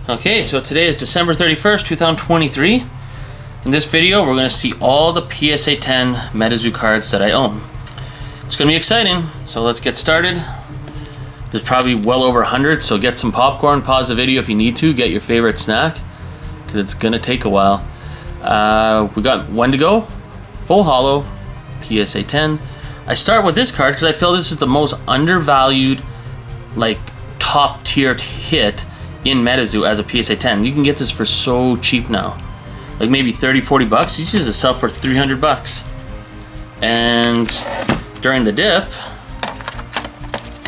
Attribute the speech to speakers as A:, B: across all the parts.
A: Okay, so today is December 31st, 2023. In this video, we're going to see all the PSA 10 MetaZoo cards that I own. It's going to be exciting, so let's get started. There's probably well over 100, so get some popcorn, pause the video if you need to, get your favorite snack, because it's going to take a while. We got one to go, full holo, PSA 10. I start with this card because I feel this is the most undervalued, like top tier hit in MetaZoo as a PSA 10. You can get this for so cheap now, like maybe 30-40 bucks. These usually sell for 300 bucks. And during the dip,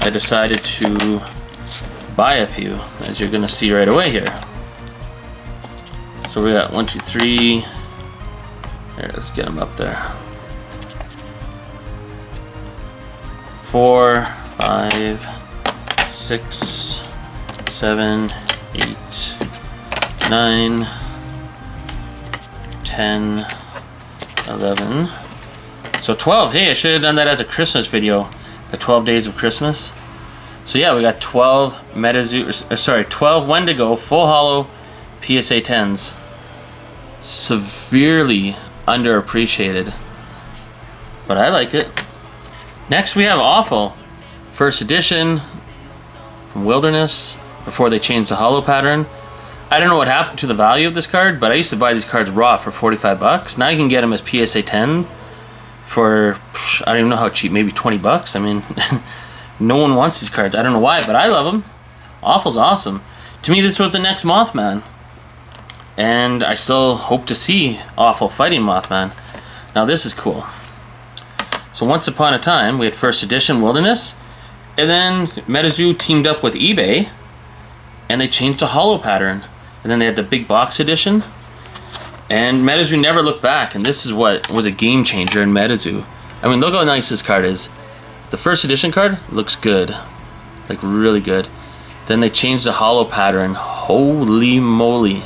A: I decided to buy a few, as you're gonna see right away here. So we got 1, 2, 3. There, let's get them up there. 4, 5, 6, 7, 8, 9, 10, 11. So 12. Hey, I should have done that as a Christmas video. The 12 days of Christmas. So yeah, we got 12 MetaZoo, sorry, 12 Wendigo full holo PSA 10s. Severely underappreciated, but I like it. Next we have Awful, first edition from Wilderness, before they changed the holo pattern. I don't know what happened to the value of this card, but I used to buy these cards raw for 45 bucks. Now you can get them as PSA 10 for, I don't even know how cheap, maybe 20 bucks. I mean, no one wants these cards. I don't know why, but I love them. Awful's awesome. To me, this was the next Mothman. And I still hope to see Awful fighting Mothman. Now this is cool. So once upon a time, we had first edition Wilderness, and then MetaZoo teamed up with eBay, and they changed the holo pattern. And then they had the big box edition, and MetaZoo never looked back, and this is what was a game changer in MetaZoo. I mean, look how nice this card is. The first edition card looks good, like really good. Then they changed the holo pattern. Holy moly.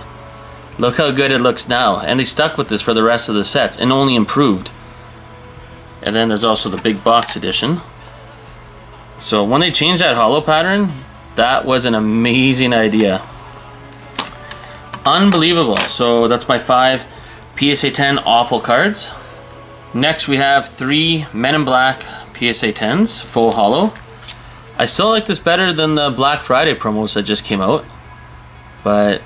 A: Look how good it looks now. And they stuck with this for the rest of the sets and only improved. And then there's also the big box edition. So when they changed that holo pattern, that was an amazing idea. Unbelievable. So that's my 5 PSA 10 Awful cards. Next we have 3 Men in Black PSA 10s, full holo. I still like this better than the Black Friday promos that just came out. But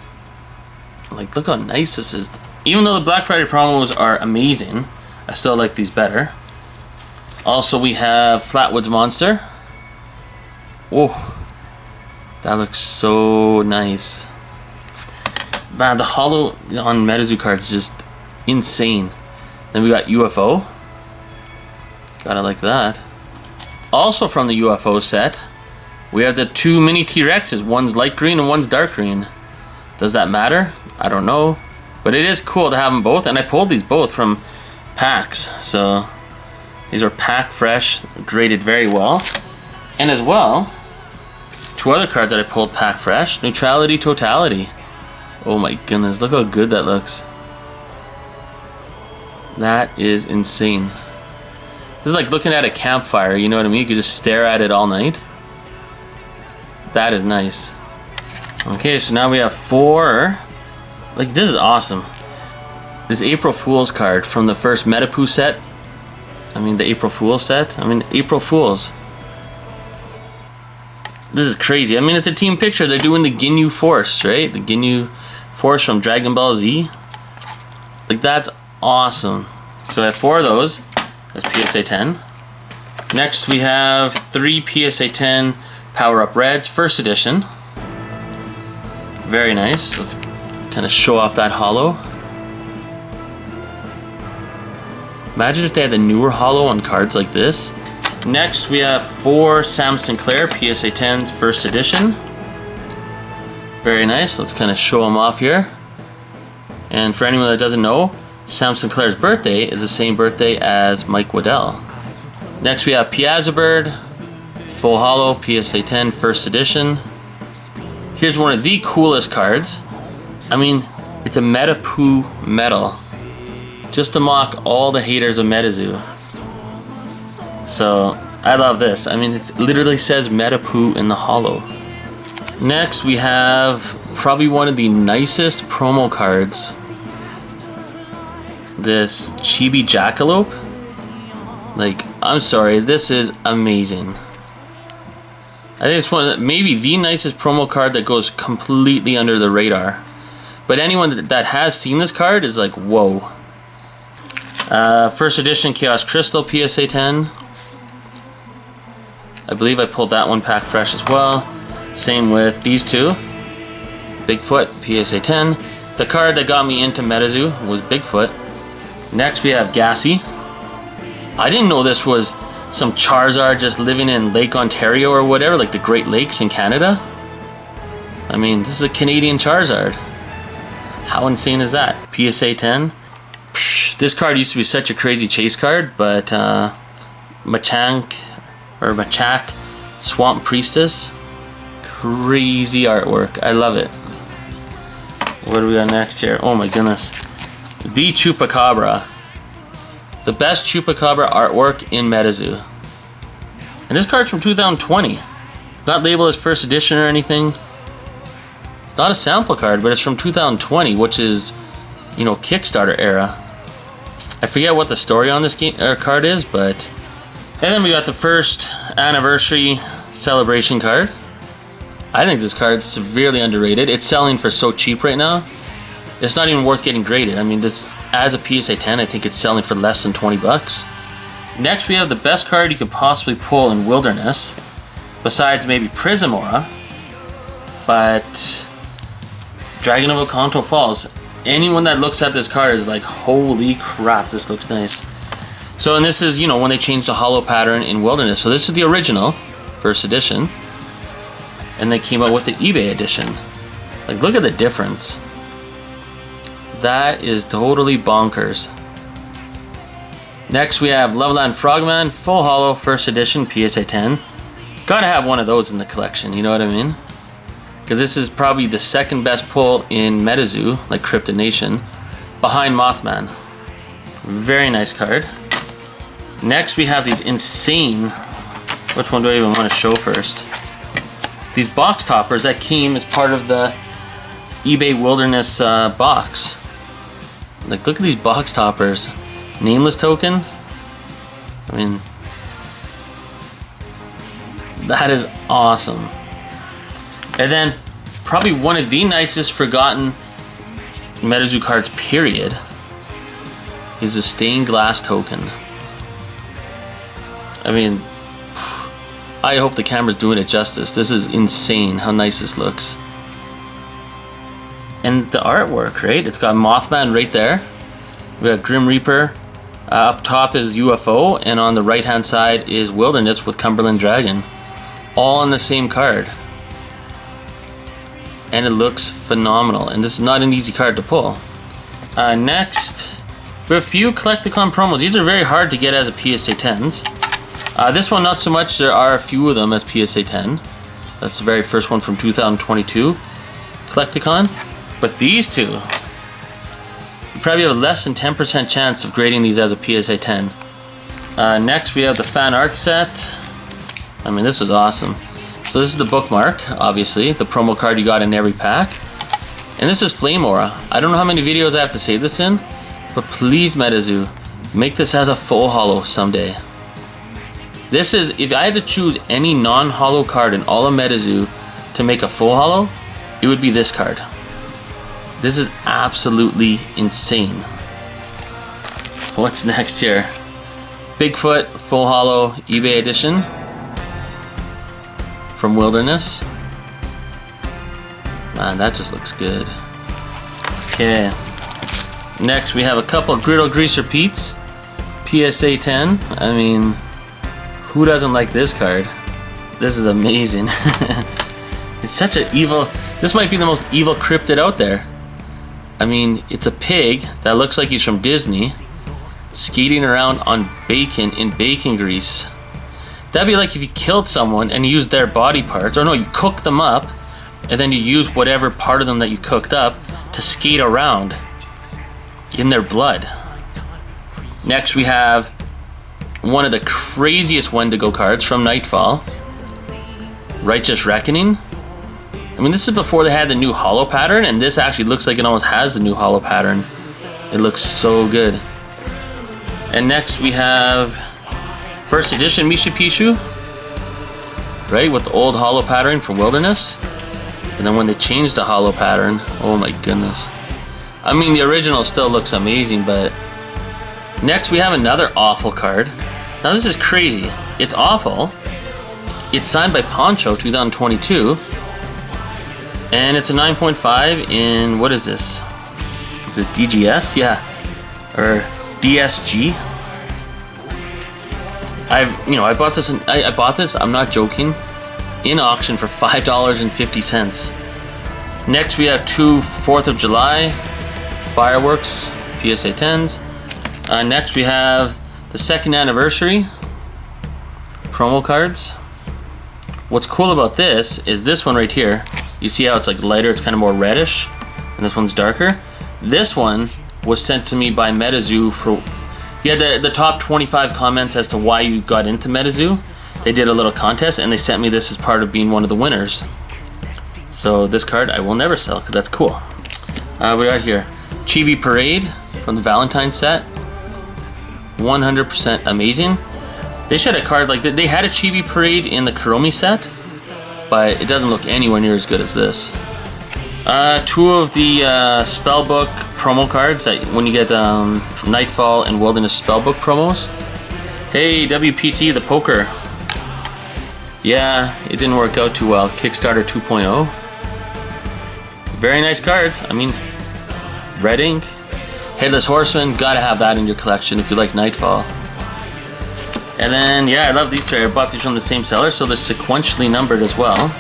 A: like, look how nice this is. Even though the Black Friday promos are amazing, I still like these better. Also, we have Flatwoods Monster. Oh, that looks so nice. Man, the holo on MetaZoo cards is just insane. Then we got UFO. Gotta like that. Also from the UFO set, we have the 2 mini T-Rexes. One's light green and one's dark green. Does that matter? I don't know, but it is cool to have them both, and I pulled these both from packs, so these are pack fresh, graded very well. And as well, 2 other cards that I pulled pack fresh, Neutrality, Totality. Oh my goodness, look how good that looks. That is insane. This is like looking at a campfire, you know what I mean? You could just stare at it all night. That is nice. Okay, so now we have 4. Like, this is awesome. This April Fool's card from the first MetaZoo set. I mean, the April Fool's set. I mean, April Fool's. This is crazy. I mean, it's a team picture. They're doing the Ginyu Force, right? The Ginyu Force from Dragon Ball Z. Like, that's awesome. So I have 4 of those. That's PSA 10. Next, we have 3 PSA 10 Power Up Reds, first edition. Very nice. Let's kind of show off that holo. Imagine if they had the newer holo on cards like this. Next, we have 4 Sam Sinclair PSA 10s, first edition. Very nice. Let's kind of show them off here. And for anyone that doesn't know, Sam Sinclair's birthday is the same birthday as Mike Waddell. Next, we have Piazza Bird, full holo PSA 10, first edition. Here's one of the coolest cards. I mean, it's a MetaZoo medal, just to mock all the haters of MetaZoo. So I love this. I mean, it literally says MetaZoo in the holo. Next we have probably one of the nicest promo cards. This Chibi Jackalope. Like, I'm sorry, this is amazing. I think it's one of maybe the nicest promo card that goes completely under the radar. But anyone that has seen this card is like, whoa. First edition Chaos Crystal PSA 10. I believe I pulled that one pack fresh as well. Same with these two. Bigfoot PSA 10. The card that got me into MetaZoo was Bigfoot. Next we have Gassy. I didn't know this was some Charizard just living in Lake Ontario or whatever, like the Great Lakes in Canada. I mean, this is a Canadian Charizard. How insane is that? PSA 10. Psh, this card used to be such a crazy chase card, but Machak Swamp Priestess. Crazy artwork. I love it. What do we got next here? Oh my goodness. The Chupacabra. The best Chupacabra artwork in MetaZoo. And this card's from 2020. It's not labeled as first edition or anything. It's not a sample card, but it's from 2020, which is, you know, Kickstarter era. I forget what the story on this card is, but... And then we got the first anniversary celebration card. I think this card's severely underrated. It's selling for so cheap right now. It's not even worth getting graded. I mean, this as a PSA 10, I think it's selling for less than 20 bucks. Next, we have the best card you could possibly pull in Wilderness, besides maybe Prismora, but Dragon of Oconto Falls. Anyone that looks at this card is like, holy crap, this looks nice. So, and this is, you know, when they changed the holo pattern in Wilderness. So this is the original, first edition. And they came out with the eBay edition. Like, look at the difference. That is totally bonkers. Next we have Loveland Frogman, full holo, first edition, PSA 10. Gotta have one of those in the collection, you know what I mean? Because this is probably the second best pull in MetaZoo, like Cryptid Nation, behind Mothman. Very nice card. Next we have these insane, which one do I even want to show first? These box toppers that came as part of the eBay Wilderness box. Like, look at these box toppers. Nameless token. I mean, that is awesome. And then, probably one of the nicest forgotten MetaZoo cards, period, is the stained glass token. I mean, I hope the camera's doing it justice. This is insane how nice this looks. And the artwork, right? It's got Mothman right there. We got Grim Reaper. Up top is UFO, and on the right hand side is Wilderness with Cumberland Dragon. All on the same card. And it looks phenomenal. And this is not an easy card to pull. Next, we have a few Collecticon promos. These are very hard to get as a PSA 10s. This one not so much. There are a few of them as PSA 10. That's the very first one from 2022 Collecticon. But these two, you probably have a less than 10% chance of grading these as a PSA 10. Next we have the fan art set. I mean, this was awesome. So this is the bookmark, obviously, the promo card you got in every pack. And this is Flame Aura. I don't know how many videos I have to say this in, but please MetaZoo, make this as a full holo someday. This is, if I had to choose any non-holo card in all of MetaZoo to make a full holo, it would be this card. This is absolutely insane. What's next here? Bigfoot full holo eBay edition from Wilderness. Man, that just looks good. Okay. Next we have a couple Griddle Greaser Pete's PSA 10. I mean, who doesn't like this card? This is amazing. It's such an evil, this might be the most evil cryptid out there. I mean, it's a pig that looks like he's from Disney, skating around on bacon in bacon grease. That'd be like if you killed someone and used their body parts, or no, you cooked them up, and then you use whatever part of them that you cooked up to skate around in their blood. Next we have one of the craziest Wendigo cards from Nightfall, Righteous Reckoning. I mean, this is before they had the new holo pattern, and this actually looks like it almost has the new holo pattern. It looks so good. And next we have first edition Mishu Pishu, right, with the old holo pattern for Wilderness. And then when they changed the holo pattern, oh my goodness. I mean, the original still looks amazing, but next we have another awful card. Now this is crazy. It's awful. It's signed by Poncho 2022. And it's a 9.5 in, what is this? Is it DGS? Yeah. Or DSG. I bought this, I bought this, I'm not joking, in auction for $5.50. Next we have two 4th of July fireworks, PSA 10s. Next we have the 2nd anniversary promo cards. What's cool about this is this one right here. You see how it's like lighter, it's kind of more reddish, and this one's darker. This one was sent to me by MetaZoo for, you had the top 25 comments as to why you got into MetaZoo. They did a little contest and they sent me this as part of being one of the winners. So this card I will never sell because that's cool. We got here Chibi Parade from the Valentine set. 100% amazing. They should have a card like that. They had a Chibi Parade in the Kuromi set, but it doesn't look anywhere near as good as this. Two of the Spellbook promo cards that when you get Nightfall and Wilderness Spellbook promos. Hey, WPT, the poker. Yeah, it didn't work out too well. Kickstarter 2.0. Very nice cards. I mean, red ink. Headless Horseman, gotta have that in your collection if you like Nightfall. And then, yeah, I love these three. I bought these from the same seller, so they're sequentially numbered as well,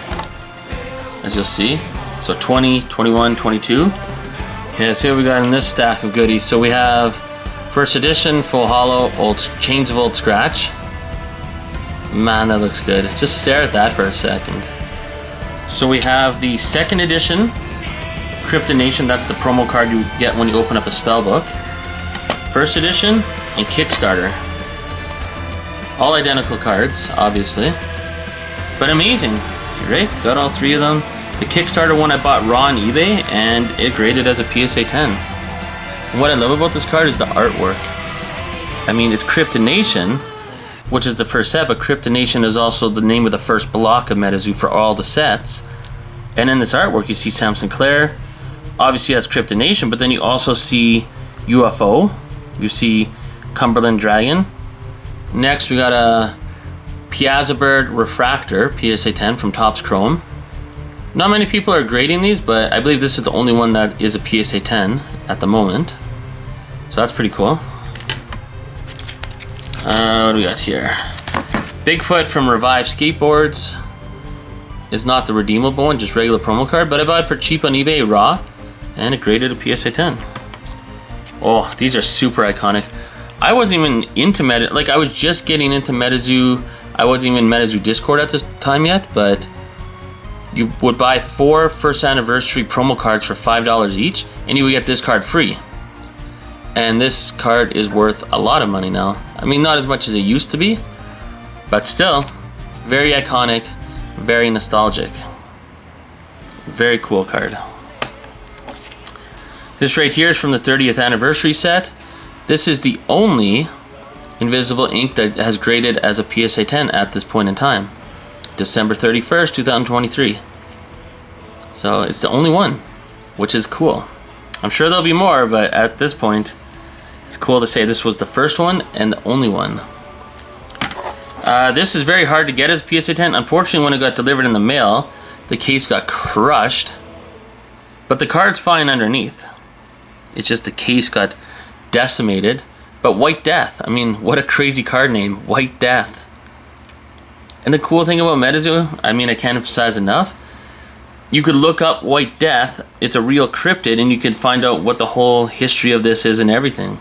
A: as you'll see. So 20, 21, 22. Okay, let's see what we got in this stack of goodies. So we have first edition, full holo, old Chains of Old Scratch. Man, that looks good. Just stare at that for a second. So we have the 2nd edition, Kryptonation. That's the promo card you get when you open up a spellbook. First edition and Kickstarter. All identical cards, obviously, but amazing. Right? Got all three of them. The Kickstarter one I bought raw on eBay, and it graded as a PSA 10. And what I love about this card is the artwork. I mean, it's Kryptonation, which is the first set, but Kryptonation is also the name of the first block of MetaZoo for all the sets. And in this artwork, you see Sam Sinclair. Obviously, that's Kryptonation, but then you also see UFO. You see Cumberland Dragon. Next, we got a Piazza Bird Refractor, PSA 10 from Topps Chrome. Not many people are grading these, but I believe this is the only one that is a PSA 10 at the moment. So that's pretty cool. What do we got here? Bigfoot from Revive Skateboards. Is not the redeemable one, just regular promo card, but I bought it for cheap on eBay raw, and it graded a PSA 10. Oh, these are super iconic. I wasn't even into like I was just getting into MetaZoo. I wasn't even in MetaZoo Discord at this time yet, but you would buy 4 first anniversary promo cards for $5 each, and you would get this card free. And this card is worth a lot of money now. I mean, not as much as it used to be, but still, very iconic, very nostalgic. Very cool card. This right here is from the 30th anniversary set. This is the only invisible ink that has graded as a PSA 10 at this point in time. December 31st, 2023. So it's the only one, which is cool. I'm sure there'll be more, but at this point, it's cool to say this was the first one and the only one. This is very hard to get as PSA 10. Unfortunately, when it got delivered in the mail, the case got crushed, but the card's fine underneath. It's just the case got decimated. But White Death, I mean, what a crazy card name, White Death. And the cool thing about MetaZoo, I mean, I can't emphasize enough, you could look up White Death, it's a real cryptid, and you could find out what the whole history of this is and everything.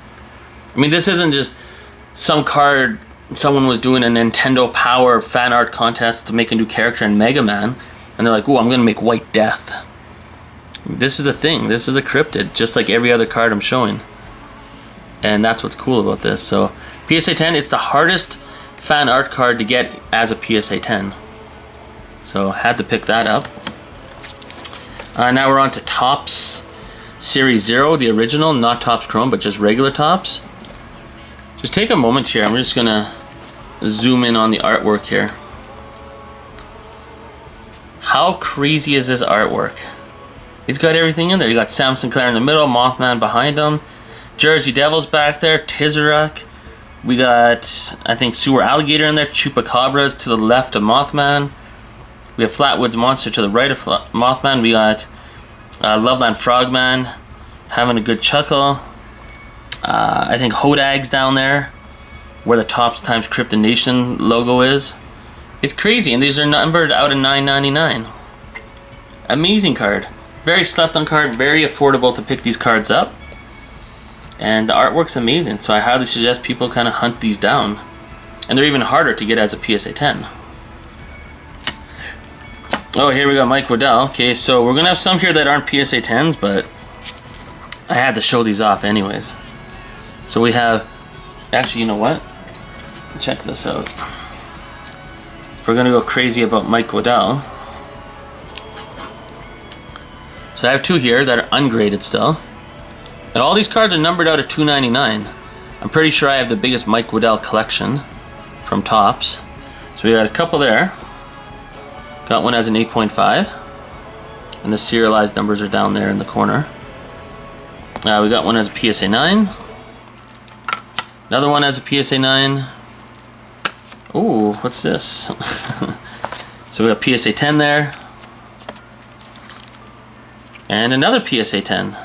A: I mean, this isn't just some card someone was doing a Nintendo Power fan art contest to make a new character in Mega Man, and they're like, "Ooh, I'm gonna make White Death." This is a thing. This is a cryptid, just like every other card I'm showing. And that's what's cool about this. So, PSA 10, it's the hardest fan art card to get as a PSA 10. So, had to pick that up. Now we're on to Topps Series 0, the original, not Topps Chrome, but just regular Topps. Just take a moment here. I'm just gonna zoom in on the artwork here. How crazy is this artwork? He's got everything in there. You got Sam Sinclair in the middle, Mothman behind him, Jersey Devils back there, Tizerac. We got, I think, Sewer Alligator in there, Chupacabras to the left of Mothman. We have Flatwoods Monster to the right of Mothman. We got Loveland Frogman having a good chuckle. I think Hodag's down there where the Topps times Krypton Nation logo is. It's crazy, and these are numbered out of $9.99. Amazing card. Very slept on card, very affordable to pick these cards up. And the artwork's amazing, so I highly suggest people kind of hunt these down. And they're even harder to get as a PSA 10. Oh, here we go, Mike Waddell. Okay, so we're gonna have some here that aren't PSA 10s, but I had to show these off anyways. So we have, actually, you know what? Check this out. If we're gonna go crazy about Mike Waddell. So I have two here that are ungraded still. And all these cards are numbered out of $2.99. I'm pretty sure I have the biggest Mike Waddell collection from Topps. So we got a couple there. Got one as an 8.5. And the serialized numbers are down there in the corner. We got one as a PSA 9. Another one as a PSA 9. Ooh, what's this? So we got PSA 10 there. And another PSA 10.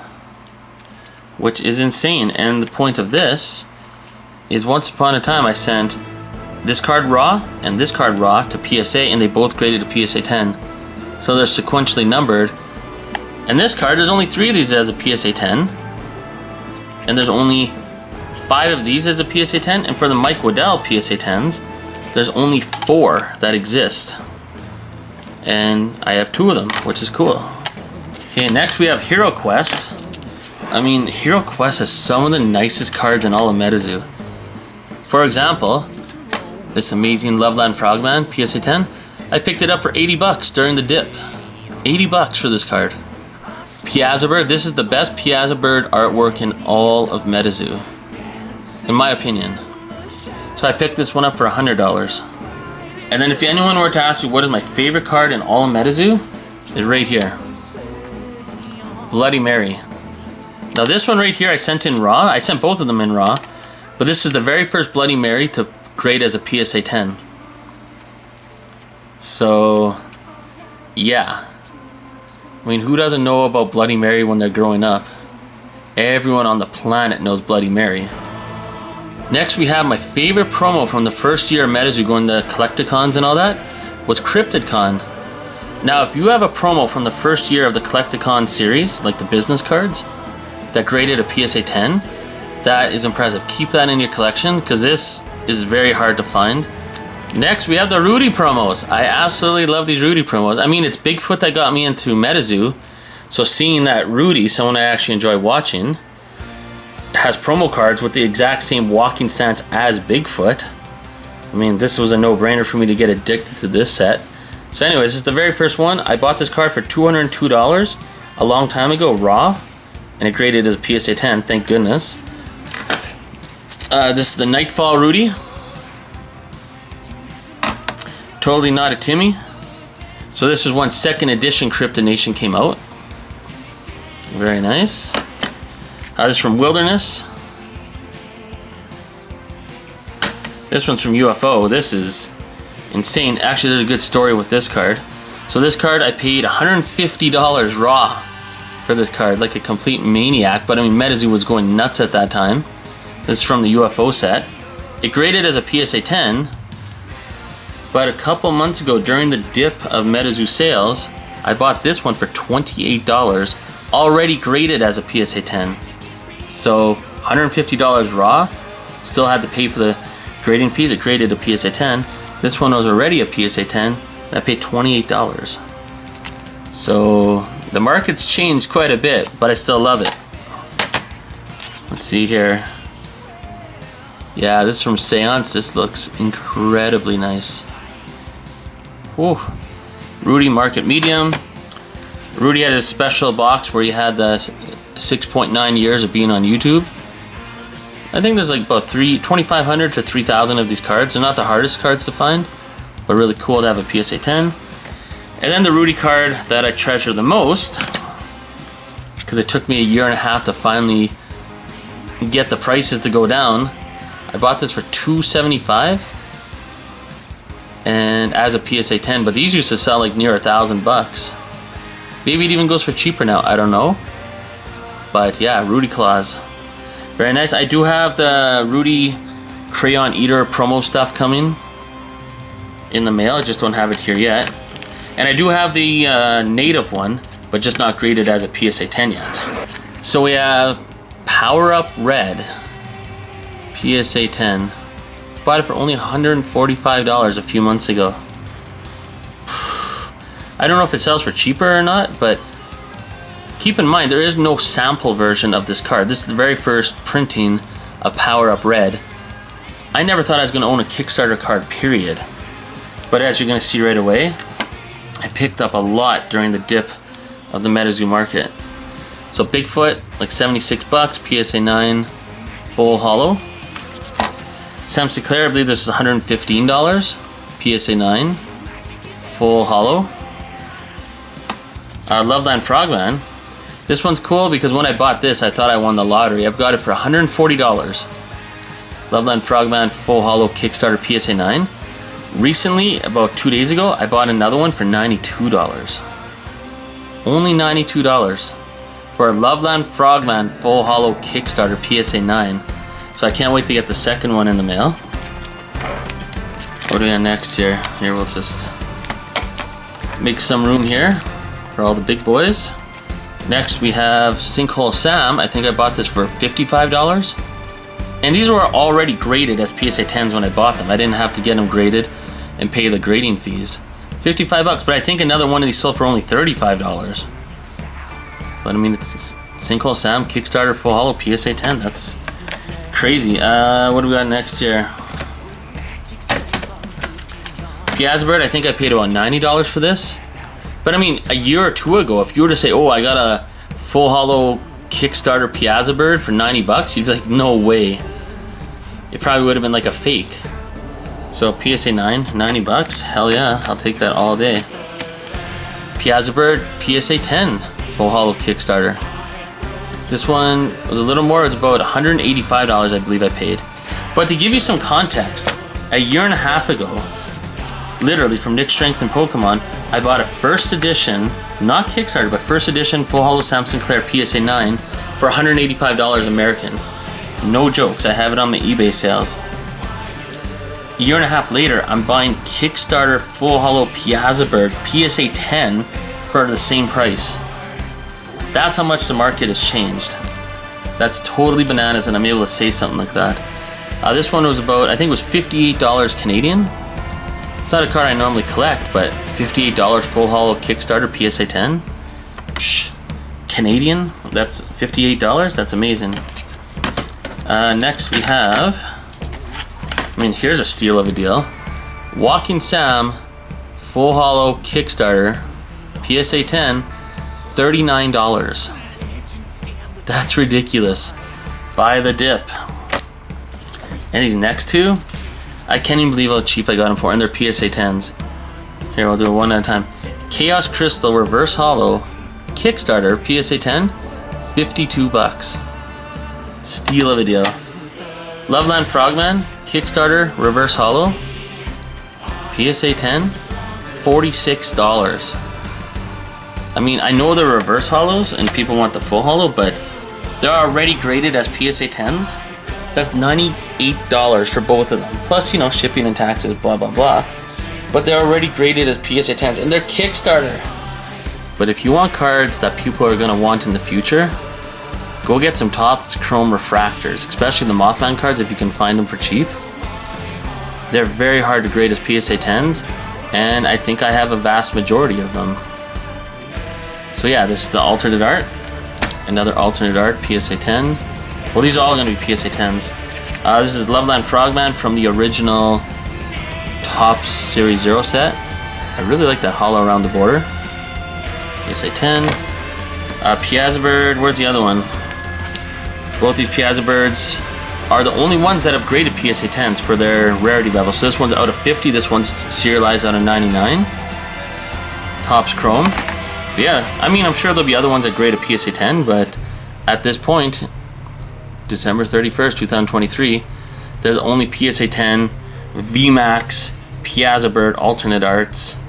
A: Which is insane. And the point of this is once upon a time I sent this card raw and this card raw to PSA, and they both graded a PSA 10. So they're sequentially numbered. And this card, there's only 3 of these as a PSA 10. And there's only 5 of these as a PSA 10. And for the Mike Waddell PSA 10s, there's only 4 that exist. And I have 2 of them, which is cool. Okay, next we have Hero Quest. I mean, Hero Quest has some of the nicest cards in all of MetaZoo. For example, this amazing Loveland Frogman PSA 10. I picked it up for 80 bucks during the dip. 80 bucks for this card. Piazza Bird. This is the best Piazza Bird artwork in all of MetaZoo, in my opinion. So I picked this one up for $100. And then if anyone were to ask me what is my favorite card in all of MetaZoo, it's right here. Bloody Mary. Now this one right here I sent in raw. I sent both of them in raw. But this is the very first Bloody Mary to grade as a PSA 10. So, yeah. I mean, who doesn't know about Bloody Mary when they're growing up? Everyone on the planet knows Bloody Mary. Next we have my favorite promo from the first year of MetaZoo going to Collecticons and all that, was CryptidCon. Now if you have a promo from the first year of the Collecticon series, like the business cards, that graded a PSA 10, that is impressive. Keep that in your collection, because this is very hard to find. Next we have the Rudy promos. I absolutely love these Rudy promos. I mean, it's Bigfoot that got me into MetaZoo, so seeing that Rudy, someone I actually enjoy watching, has promo cards with the exact same walking stance as Bigfoot. I mean, this was a no-brainer for me to get addicted to this set. So anyways, this is the very first one. I bought this card for $202 a long time ago, raw, and it graded as a PSA 10, thank goodness. This is the Nightfall Rudy. Totally Not a Timmy. So this is when 2nd edition Krypton Nation came out. Very nice. This is from Wilderness. This one's from UFO. This is insane. Actually, there's a good story with this card. So this card, I paid $150 raw for this card, like a complete maniac. But I mean, MetaZoo was going nuts at that time. This is from the UFO set. It graded as a PSA 10. But a couple months ago, during the dip of MetaZoo sales, I bought this one for $28, already graded as a PSA 10. So $150 raw, still had to pay for the grading fees. It graded a PSA 10. This one was already a PSA 10, and I paid $28. So the market's changed quite a bit, but I still love it. Let's see here. Yeah, this is from Seance. This looks incredibly nice. Whew. Rudy Market Medium. Rudy had a special box where he had the 6.9 years of being on YouTube. I think there's like about 2,500 to 3,000 of these cards. They're not the hardest cards to find, but really cool to have a PSA 10. And then the Rudy card that I treasure the most, because it took me a year and a half to finally get the prices to go down. I bought this for $275, and as a PSA 10, but these used to sell like near $1,000. Maybe it even goes for cheaper now, I don't know. But yeah, Rudy Claus. Very nice. I do have the Rudy Crayon Eater promo stuff coming in the mail. I just don't have it here yet. And I do have the native one, but just not graded as a PSA 10 yet. So we have Power Up Red PSA 10. Bought it for only $145 a few months ago. I don't know if it sells for cheaper or not, but keep in mind there is no sample version of this card. This is the very first printing of Power Up Red. I never thought I was going to own a Kickstarter card, period. But as you're going to see right away, I picked up a lot during the dip of the MetaZoo market. So Bigfoot, like $76, PSA 9, full hollow. Sam Sinclair, I believe this is $115, PSA 9, full hollow. Loveland Frogman. This one's cool because when I bought this, I thought I won the lottery. I've got it for $140. Loveland Frogman, full hollow Kickstarter PSA 9. Recently, about 2 days ago, I bought another one for $92. Only $92 for a Loveland Frogman full hollow Kickstarter PSA 9. So I can't wait to get the second one in the mail. What do we got next here? Here we'll just make some room here for all the big boys. Next we have Sinkhole Sam. I think I bought this for $55. And these were already graded as PSA 10s when I bought them. I didn't have to get them graded and pay the grading fees. $55, but I think another one of these sold for only $35. But I mean, it's Sinkhole Sam, Kickstarter, full hollow, PSA 10. That's crazy. What do we got next here? Piazzabird, I think I paid about $90 for this. But I mean, a year or two ago, if you were to say, oh, I got a full hollow Kickstarter Piazzabird for $90, you'd be like, no way. It probably would have been like a fake. So PSA 9, $90, hell yeah, I'll take that all day. Piazzabird PSA 10, full hollow Kickstarter. This one was a little more, it was about $185 I believe I paid. But to give you some context, a year and a half ago, literally from Nick Strength and Pokemon, I bought a first edition, not Kickstarter, but first edition full hollow Sam Sinclair PSA 9 for $185 American. No jokes, I have it on my eBay sales. A year and a half later, I'm buying Kickstarter full hollow Piazzabird PSA 10 for the same price. That's how much the market has changed. That's totally bananas, and I'm able to say something like that. This one was about, I think it was $58 Canadian. It's not a card I normally collect, but $58 full hollow Kickstarter PSA 10. Psh, Canadian, that's $58, that's amazing. Next we have, I mean, here's a steal of a deal. Walking Sam, full hollow Kickstarter, PSA 10, $39. That's ridiculous. Buy the dip. And these next two, I can't even believe how cheap I got them for, and they're PSA 10s. Here, we'll do it one at a time. Chaos Crystal Reverse Hollow Kickstarter PSA 10, $52. Steal of a deal. Loveland Frogman Kickstarter Reverse Hollow PSA 10, $46. I mean, I know they're reverse hollows and people want the full hollow, but they're already graded as PSA 10s. That's $98 for both of them. Plus, you know, shipping and taxes, blah, blah, blah. But they're already graded as PSA 10s and they're Kickstarter. But if you want cards that people are going to want in the future, go get some Topps Chrome Refractors, especially the Mothman cards if you can find them for cheap. They're very hard to grade as PSA 10s, and I think I have a vast majority of them. So yeah, this is the alternate art. Another alternate art, PSA 10. Well, these are all going to be PSA 10s. This is Loveland Frogman from the original Topps Series 0 set. I really like that hollow around the border. PSA 10. Piazza Bird, where's the other one? Both these Piazza Birds are the only ones that have graded PSA 10s for their rarity level. So this one's out of 50, this one's serialized out of 99. Topps Chrome. But yeah, I mean, I'm sure there'll be other ones that grade a PSA 10, but at this point, December 31st, 2023, there's only PSA 10 VMAX Piazza Bird alternate arts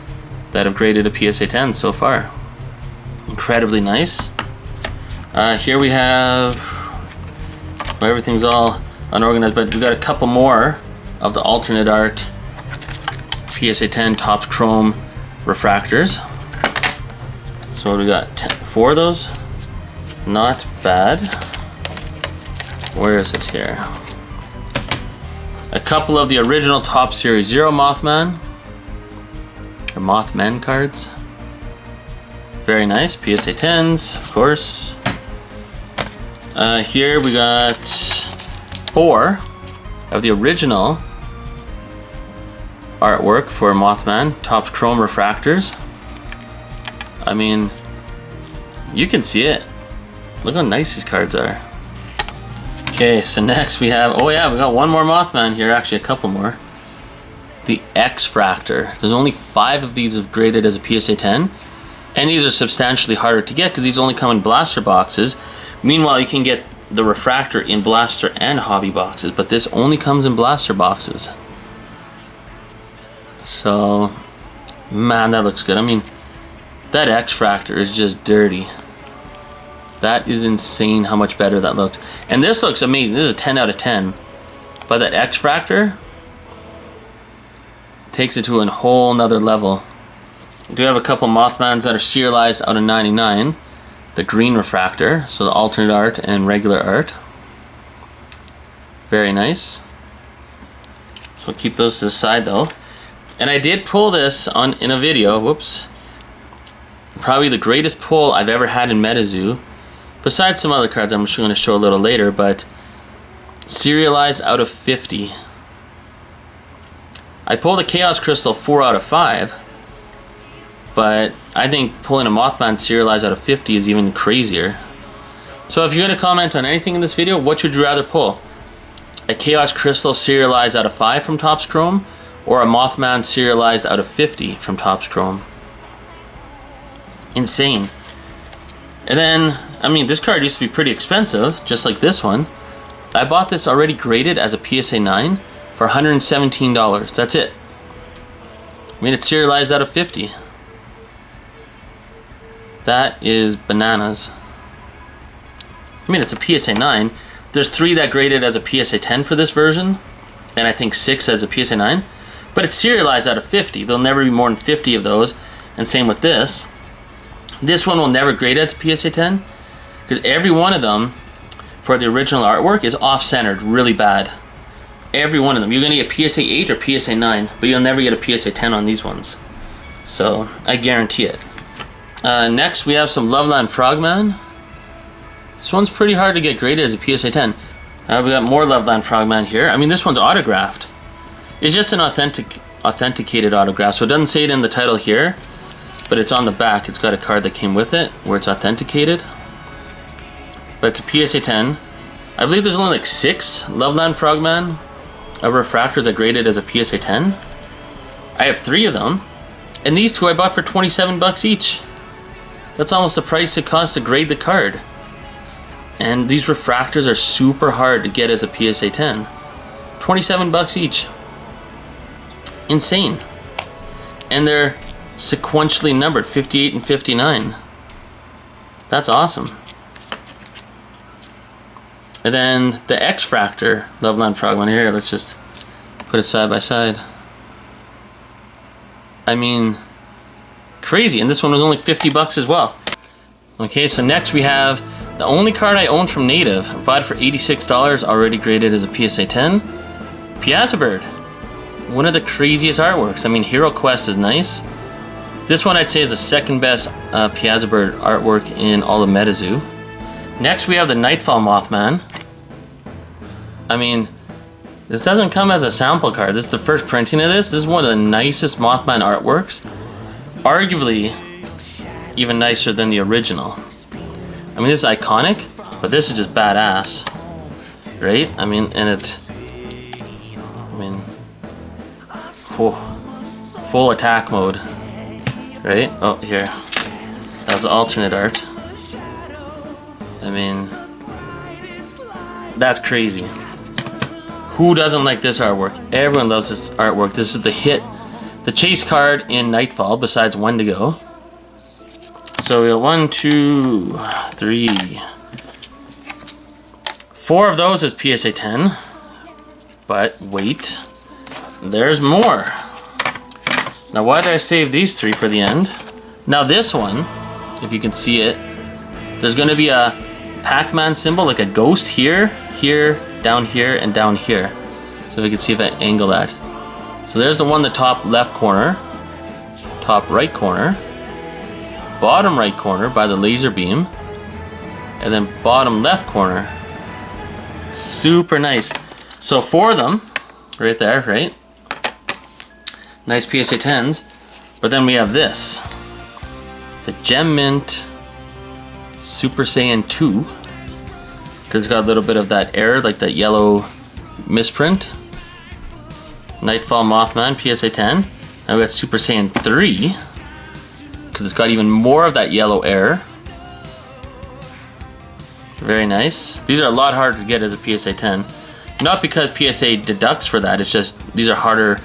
A: that have graded a PSA 10 so far. Incredibly nice. Here we have, well, everything's all unorganized, but we got a couple more of the alternate art PSA 10 Topps Chrome refractors. So we got 4 of those. Not bad. Where is it here? A couple of the original Topps Series 0 Mothman, or Mothman cards. Very nice. PSA 10s, of course. Here we got 4 of the original artwork for Mothman, Topps Chrome refractors. I mean, you can see it. Look how nice these cards are. Okay, so next we have, oh yeah, we got one more Mothman here, actually a couple more. The X-Fractor. There's only 5 of these have graded as a PSA 10, and these are substantially harder to get because these only come in blaster boxes. Meanwhile, you can get the refractor in blaster and hobby boxes, but this only comes in blaster boxes. So, man, that looks good. I mean, that X-Fractor is just dirty. That is insane how much better that looks. And this looks amazing. This is a 10 out of 10. But that X-Fractor takes it to a whole nother level. We do have a couple Mothmans that are serialized out of 99. The green refractor, so the alternate art and regular art. Very nice. So keep those to the side though. And I did pull this in a video. Whoops. Probably the greatest pull I've ever had in MetaZoo. Besides some other cards I'm just going to show a little later, but serialized out of 50. I pulled a Chaos Crystal 4 out of 5, but I think pulling a Mothman serialized out of 50 is even crazier. So if you're going to comment on anything in this video, what would you rather pull? A Chaos Crystal serialized out of 5 from Topps Chrome, or a Mothman serialized out of 50 from Topps Chrome? Insane. And then, I mean, this card used to be pretty expensive, just like this one. I bought this already graded as a PSA 9 for $117. That's it. I mean, it's serialized out of 50. That is bananas. I mean, it's a PSA 9. There's 3 that graded as a PSA 10 for this version, and I think 6 as a PSA 9. But it's serialized out of 50. There'll never be more than 50 of those, and same with this. This one will never grade as a PSA 10 because every one of them for the original artwork is off-centered really bad. Every one of them. You're going to get PSA 8 or PSA 9, but you'll never get a PSA 10 on these ones. So, I guarantee it. Next, we have some Loveland Frogman. This one's pretty hard to get graded as a PSA 10. We got more Loveland Frogman here. I mean, this one's autographed. It's just an authenticated autograph, so it doesn't say it in the title here. But it's on the back. It's got a card that came with it where it's authenticated. But it's a PSA 10. I believe there's only like 6 Loveland Frogman of refractors that graded as a PSA 10. I have 3 of them. And these 2 I bought for 27 bucks each. That's almost the price it costs to grade the card. And these refractors are super hard to get as a PSA 10. 27 bucks each. Insane. And they're sequentially numbered, 58 and 59. That's awesome. And then the X-Fractor Loveland Frogman here, let's just put it side by side. I mean, crazy. And this one was only 50 bucks as well. Okay, so next we have the only card I own from Native. I bought it for $86, already graded as a PSA 10. Piazza Bird. One of the craziest artworks. I mean, Hero Quest is nice. This one I'd say is the second best Piazza Bird artwork in all of MetaZoo. Next we have the Nightfall Mothman. I mean, this doesn't come as a sample card. This is the first printing of this. This is one of the nicest Mothman artworks. Arguably even nicer than the original. I mean, this is iconic, but this is just badass, right? I mean, full attack mode, right? Oh, here, that's the alternate art. I mean, that's crazy. Who doesn't like this artwork? Everyone loves this artwork. This is the chase card in Nightfall, besides Wendigo. So we have 1, 2, 3, 4 of those is PSA 10. But wait, there's more. Now why did I save these 3 for the end? Now this one, if you can see it, there's gonna be a Pac-Man symbol, like a ghost here, here, down here, and down here. So we can see if I angle that. So there's the one, the top left corner, top right corner, bottom right corner by the laser beam, and then bottom left corner. Super nice. So 4 of them, right there, right? Nice PSA 10s. But then we have this, the Gem Mint Super Saiyan 2, because it's got a little bit of that air, like that yellow misprint. Nightfall Mothman PSA 10. Now we got Super Saiyan 3, because it's got even more of that yellow air. Very nice. These are a lot harder to get as a PSA 10. Not because PSA deducts for that, it's just these are harder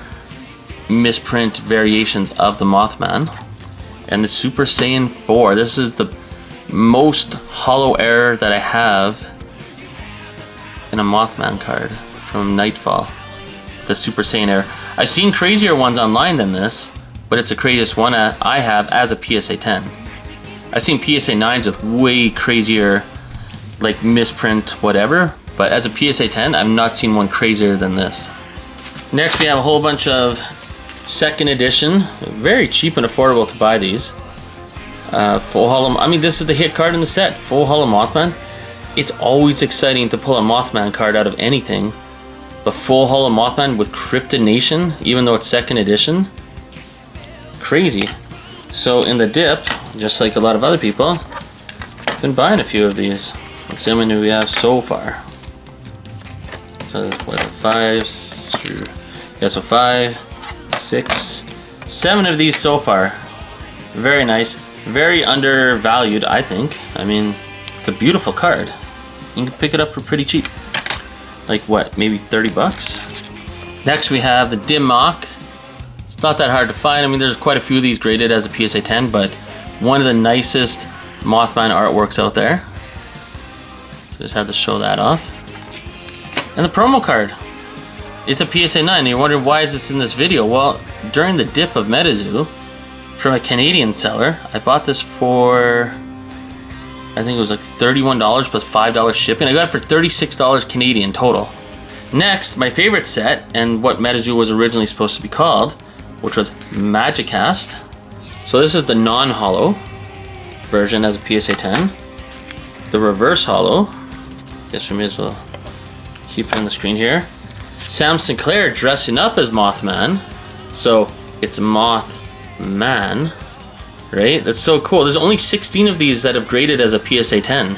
A: misprint variations of the Mothman. And the Super Saiyan 4, this is the most hollow air that I have in a Mothman card from Nightfall. The Super Saiyan air. I've seen crazier ones online than this, but it's the craziest one I have as a PSA 10. I've seen PSA 9s with way crazier, like misprint whatever, but as a PSA 10, I've not seen one crazier than this. Next we have a whole bunch of second edition, very cheap and affordable to buy these. Full Hollow, I mean, this is the hit card in the set, Full Hollow Mothman. It's always exciting to pull a Mothman card out of anything, but Full Hollow Mothman with Cryptid Nation, even though it's second edition, crazy. So in the dip, just like a lot of other people, I've been buying a few of these. Let's see how many we have so far. So what, 5, yeah, so 5, 6, 7 of these so far. Very nice, very undervalued, I think. I mean, it's a beautiful card. You can pick it up for pretty cheap. Like what, maybe 30 bucks? Next we have the Dim Mak. It's not that hard to find. I mean, there's quite a few of these graded as a PSA 10, but one of the nicest Mothman artworks out there. So just had to show that off. And the promo card. It's a PSA 9. And you're wondering why is this in this video? Well, during the dip of MetaZoo, from a Canadian seller, I bought this for, I think it was like $31 plus $5 shipping. I got it for $36 Canadian total. Next, my favorite set, and what MetaZoo was originally supposed to be called, which was Magicast. So this is the non-hollow version as a PSA 10. The reverse hollow, guess we may as well keep it on the screen here. Sam Sinclair dressing up as Mothman. So it's Mothman, right? That's so cool. There's only 16 of these that have graded as a PSA 10.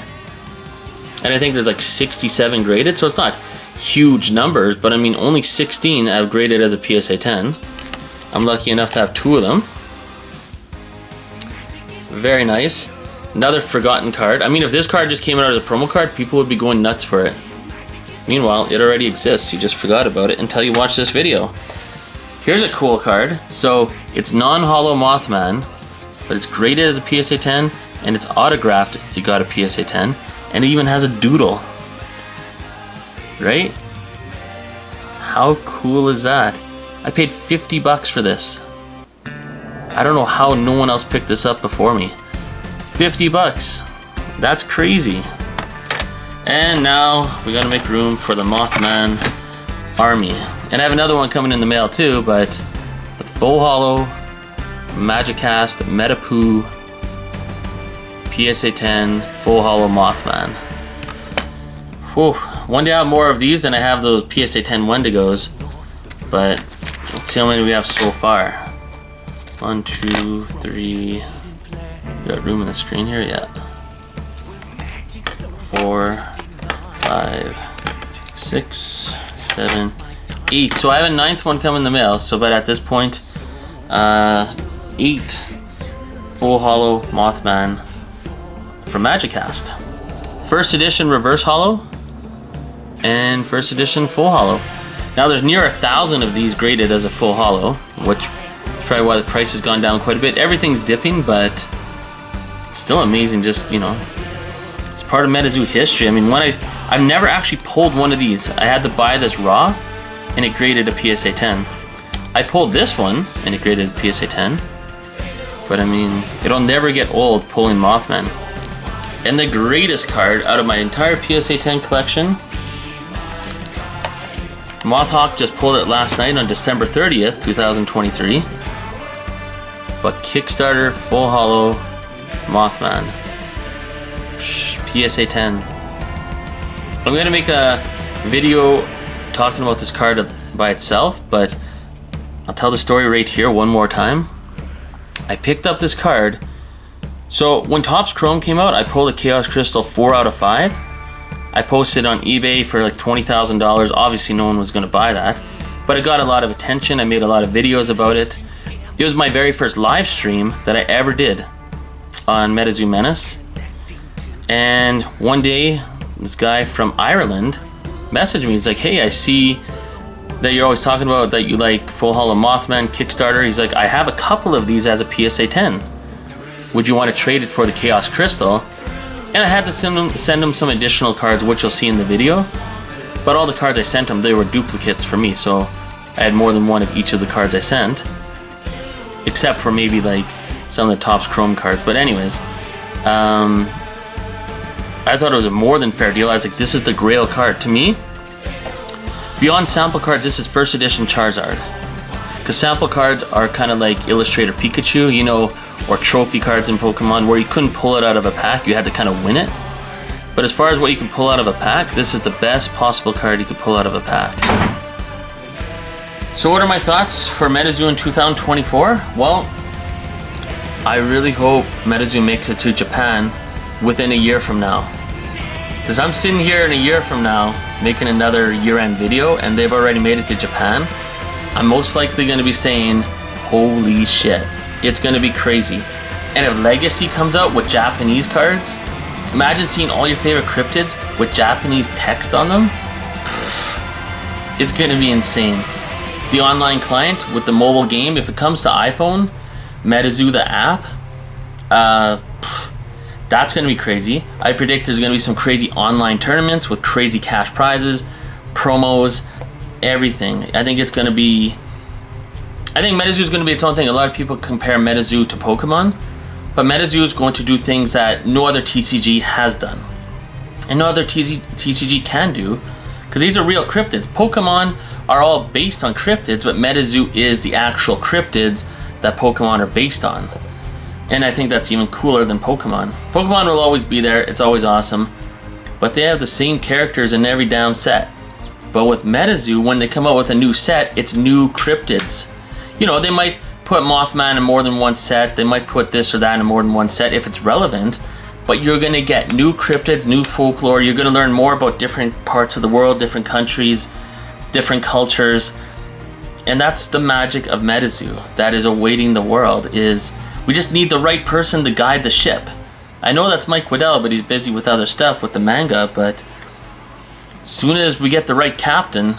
A: And I think there's like 67 graded, so it's not huge numbers, but I mean only 16 have graded as a PSA 10. I'm lucky enough to have 2 of them. Very nice. Another forgotten card. I mean, if this card just came out as a promo card, people would be going nuts for it. Meanwhile, it already exists. You just forgot about it until you watch this video. Here's a cool card. So it's non-hollow Mothman, but it's graded as a PSA 10, and it's autographed. It got a PSA 10, and it even has a doodle. Right? How cool is that? I paid 50 bucks for this. I don't know how no one else picked this up before me. 50 bucks. That's crazy. And now we gotta make room for the Mothman army. And I have another one coming in the mail too, but the Full Hollow Magicast Metapoo PSA 10 Full Hollow Mothman. Whew. One day I'll have more of these than I have those PSA 10 Wendigos, but let's see how many we have so far. 1, 2, 3. We got room in the screen here, yeah. 4, 5, 6, 7, 8. So I have a 9th one coming in the mail. So, but at this point, 8 full hollow Mothman from Magicast. First edition reverse hollow and first edition full hollow. Now there's near 1,000 of these graded as a full hollow, which is probably why the price has gone down quite a bit. Everything's dipping, but it's still amazing. Just, you know, it's part of MetaZoo history. I mean, I've never actually pulled one of these. I had to buy this raw, and it graded a PSA 10. I pulled this one, and it graded a PSA 10. But I mean, it'll never get old pulling Mothman. And the greatest card out of my entire PSA 10 collection, Mothhawk just pulled it last night on December 30th, 2023. But Kickstarter full hollow Mothman. PSA 10. I'm gonna make a video talking about this card by itself, but I'll tell the story right here one more time. I picked up this card. So when Topps Chrome came out, I pulled a Chaos Crystal 4 out of 5. I posted on eBay for like $20,000. Obviously no one was going to buy that, but it got a lot of attention. I made a lot of videos about it. It was my very first live stream that I ever did on MetaZoo Menace. And one day, this guy from Ireland messaged me. He's like, hey, I see that you're always talking about that you like Full Hollow Mothman Kickstarter. He's like, I have a couple of these as a PSA 10. Would you want to trade it for the Chaos Crystal? And I had to send him some additional cards, which you'll see in the video. But all the cards I sent him, they were duplicates for me, so I had more than one of each of the cards I sent. Except for maybe like some of the Topps Chrome cards. But anyways, I thought it was a more than fair deal. I was like, this is the grail card. To me, beyond sample cards, this is first edition Charizard. Because sample cards are kind of like Illustrator Pikachu, you know, or trophy cards in Pokemon where you couldn't pull it out of a pack, you had to kind of win it. But as far as what you can pull out of a pack, this is the best possible card you could pull out of a pack. So what are my thoughts for MetaZoo in 2024? Well, I really hope MetaZoo makes it to Japan within a year from now. Because I'm sitting here in a year from now making another year-end video and they've already made it to Japan. I'm most likely going to be saying, holy shit, it's going to be crazy. And if Legacy comes out with Japanese cards, imagine seeing all your favorite cryptids with Japanese text on them. It's going to be insane. The online client with the mobile game, if it comes to iPhone, MetaZoo the app, that's going to be crazy. I predict there's going to be some crazy online tournaments with crazy cash prizes, promos, everything. I think it's going to be... I think MetaZoo is going to be its own thing. A lot of people compare MetaZoo to Pokemon, but MetaZoo is going to do things that no other TCG has done. And no other TCG can do, because these are real cryptids. Pokemon are all based on cryptids, but MetaZoo is the actual cryptids that Pokemon are based on. And I think that's even cooler than Pokemon. Pokemon will always be there, it's always awesome, but they have the same characters in every damn set. But with MetaZoo, when they come out with a new set, it's new cryptids. You know, they might put Mothman in more than one set, they might put this or that in more than one set if it's relevant, but you're going to get new cryptids, new folklore, you're going to learn more about different parts of the world, different countries, different cultures, and that's the magic of MetaZoo that is awaiting the world. Is we just need the right person to guide the ship. I know that's Mike Waddell, but he's busy with other stuff with the manga, but as soon as we get the right captain,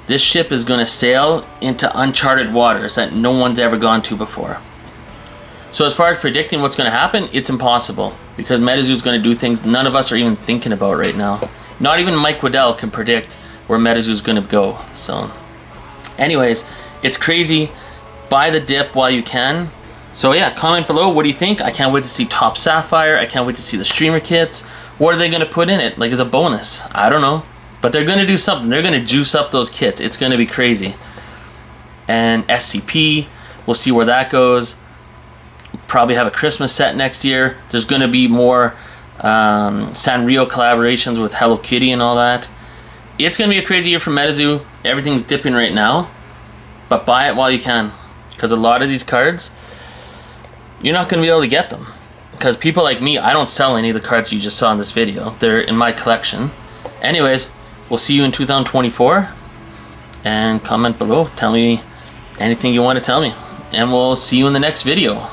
A: this ship is going to sail into uncharted waters that no one's ever gone to before. So as far as predicting what's going to happen, it's impossible, because MetaZoo is going to do things none of us are even thinking about right now. Not even Mike Waddell can predict where MetaZoo is going to go. So anyways, it's crazy. Buy the dip while you can. So yeah, comment below, what do you think? I can't wait to see Top Sapphire. I can't wait to see the streamer kits. What are they going to put in it, like as a bonus? I don't know. But they're going to do something. They're going to juice up those kits. It's going to be crazy. And SCP, we'll see where that goes. Probably have a Christmas set next year. There's going to be more Sanrio collaborations with Hello Kitty and all that. It's going to be a crazy year for MetaZoo. Everything's dipping right now. But buy it while you can, because a lot of these cards, you're not going to be able to get them. Because people like me, I don't sell any of the cards you just saw in this video. They're in my collection. Anyways, we'll see you in 2024. And comment below. Tell me anything you want to tell me. And we'll see you in the next video.